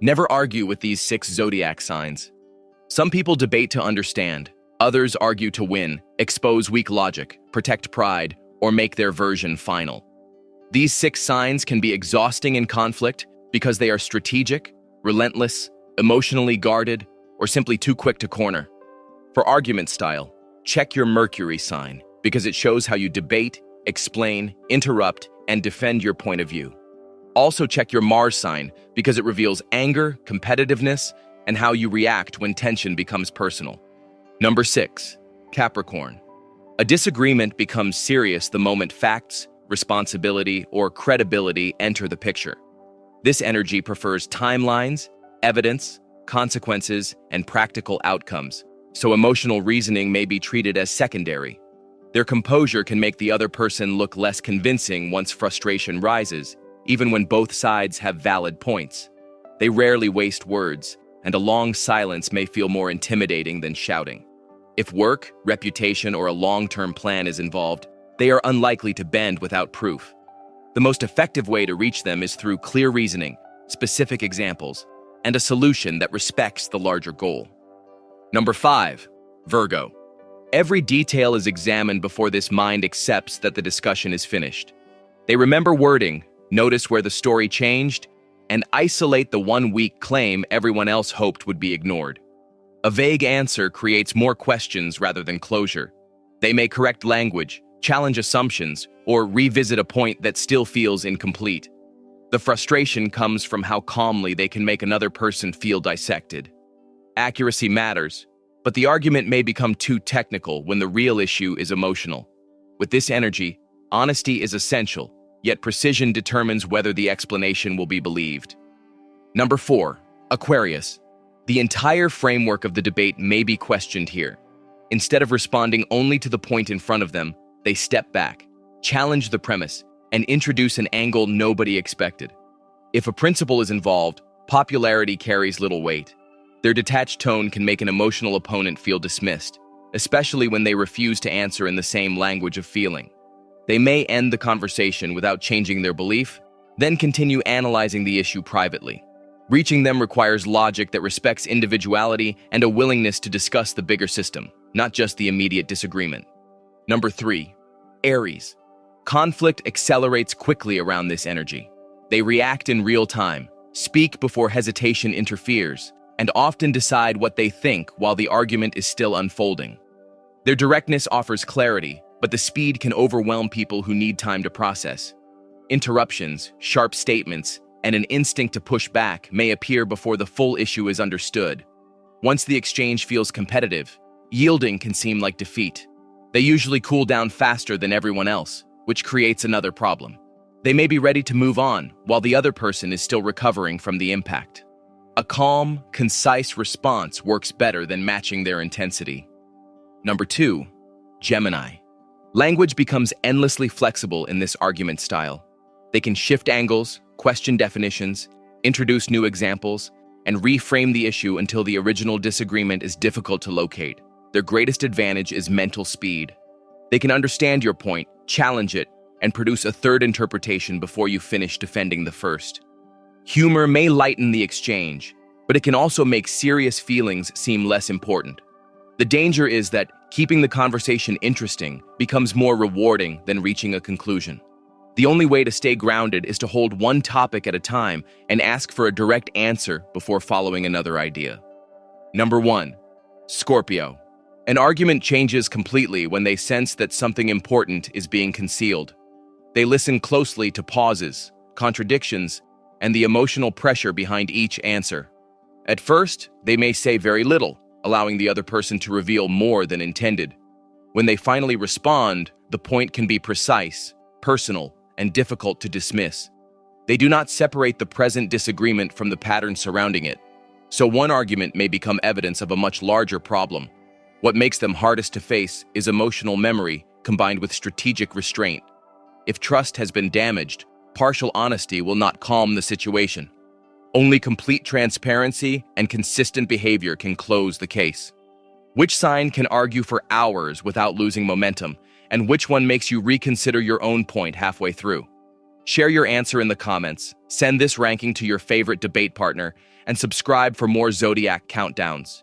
Never argue with these 6 zodiac signs. Some people debate to understand, others argue to win, expose weak logic, protect pride, or make their version final. These 6 signs can be exhausting in conflict because they are strategic, relentless, emotionally guarded, or simply too quick to corner. For argument style, check your Mercury sign because it shows how you debate, explain, interrupt, and defend your point of view. Also check your Mars sign because it reveals anger, competitiveness, and how you react when tension becomes personal. Number 6, Capricorn. A disagreement becomes serious the moment facts, responsibility, or credibility enter the picture. This energy prefers timelines, evidence, consequences, and practical outcomes, so emotional reasoning may be treated as secondary. Their composure can make the other person look less convincing once frustration rises, even when both sides have valid points. They rarely waste words, and a long silence may feel more intimidating than shouting. If work, reputation, or a long-term plan is involved, they are unlikely to bend without proof. The most effective way to reach them is through clear reasoning, specific examples, and a solution that respects the larger goal. Number 5, Virgo. Every detail is examined before this mind accepts that the discussion is finished. They remember wording, notice where the story changed, and isolate the one weak claim everyone else hoped would be ignored. A vague answer creates more questions rather than closure. They may correct language, challenge assumptions, or revisit a point that still feels incomplete. The frustration comes from how calmly they can make another person feel dissected. Accuracy matters, but the argument may become too technical when the real issue is emotional. With this energy, honesty is essential, yet precision determines whether the explanation will be believed. Number 4, Aquarius. The entire framework of the debate may be questioned here. Instead of responding only to the point in front of them, they step back, challenge the premise, and introduce an angle nobody expected. If a principle is involved, popularity carries little weight. Their detached tone can make an emotional opponent feel dismissed, especially when they refuse to answer in the same language of feeling. They may end the conversation without changing their belief, then continue analyzing the issue privately. Reaching them requires logic that respects individuality and a willingness to discuss the bigger system, not just the immediate disagreement. Number 3, Aries. Conflict accelerates quickly around this energy. They react in real time, speak before hesitation interferes, and often decide what they think while the argument is still unfolding. Their directness offers clarity, but the speed can overwhelm people who need time to process. Interruptions, sharp statements, and an instinct to push back may appear before the full issue is understood. Once the exchange feels competitive, yielding can seem like defeat. They usually cool down faster than everyone else, which creates another problem. They may be ready to move on, while the other person is still recovering from the impact. A calm, concise response works better than matching their intensity. Number 2, Gemini. Language becomes endlessly flexible in this argument style. They can shift angles, question definitions, introduce new examples, and reframe the issue until the original disagreement is difficult to locate. Their greatest advantage is mental speed. They can understand your point, challenge it, and produce a third interpretation before you finish defending the first. Humor may lighten the exchange, but it can also make serious feelings seem less important. The danger is that keeping the conversation interesting becomes more rewarding than reaching a conclusion. The only way to stay grounded is to hold one topic at a time and ask for a direct answer before following another idea. Number 1, Scorpio. An argument changes completely when they sense that something important is being concealed. They listen closely to pauses, contradictions, and the emotional pressure behind each answer. At first, they may say very little, allowing the other person to reveal more than intended. When they finally respond, the point can be precise, personal, and difficult to dismiss. They do not separate the present disagreement from the pattern surrounding it, so one argument may become evidence of a much larger problem. What makes them hardest to face is emotional memory combined with strategic restraint. If trust has been damaged, partial honesty will not calm the situation. Only complete transparency and consistent behavior can close the case. Which sign can argue for hours without losing momentum, and which one makes you reconsider your own point halfway through? Share your answer in the comments, send this ranking to your favorite debate partner, and subscribe for more Zodiac countdowns.